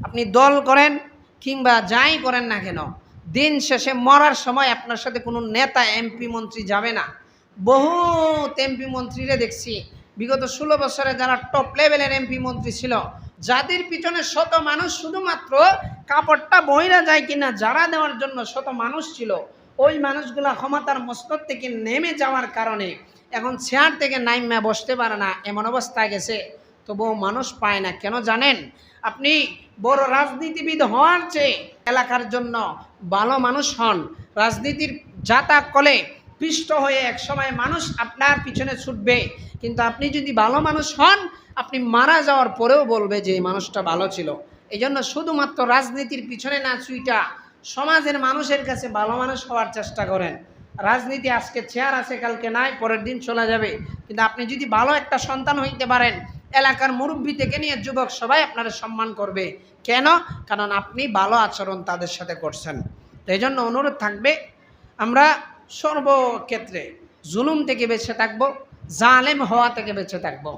আপনি দল করেন কিংবা যাই করেন না কেন, দিন শেষে মরার সময় আপনার সাথে কোনো নেতা এমপি মন্ত্রী যাবে না। বহুত এমপি মন্ত্রীরা দেখছি বিগত 16 বছরে যারা টপ লেভেলের এমপি মন্ত্রী ছিল, যাদের পিছনে শত মানুষ শুধুমাত্র কাপড়টা বইরা যায় কিনা যারা দেওয়ার জন্য শত মানুষ ছিল, ওই মানুষগুলা ক্ষমতার মস্তক থেকে নেমে যাওয়ার কারণে এখন চেয়ার থেকে নাইমা বসতে পারে না, এমন অবস্থা গেছে। তবুও মানুষ পায় না কেন জানেন? আপনি বড় রাজনীতিবিদ হওয়ার চেয়ে এলাকার জন্য ভালো মানুষ হন। রাজনীতির যাতা কলে পিষ্ট হয়ে একসময় মানুষ আপনার পিছনে ছুটবে, কিন্তু আপনি যদি ভালো মানুষ হন, আপনি মারা যাওয়ার পরেও বলবে যে এই মানুষটা ভালো ছিল। এই জন্য শুধুমাত্র রাজনীতির পিছনে না ছুইটা সমাজের মানুষের কাছে ভালো মানুষ হওয়ার চেষ্টা করেন। রাজনীতি আজকে চেয়ার আছে, কালকে নাই, পরের দিন চলে যাবে, কিন্তু আপনি যদি ভালো একটা সন্তান হইতে পারেন, এলাকার মুরব্বী থেকে নিয়ে যুবক সবাই আপনারা সম্মান করবে। কেন? কারণ আপনি ভালো আচরণ তাদের সাথে করছেন। তো এই জন্য অনুরোধ থাকবে, আমরা সর্বক্ষেত্রে জুলুম থেকে বেঁচে থাকবো, জালেম হওয়া থেকে বেঁচে থাকবো।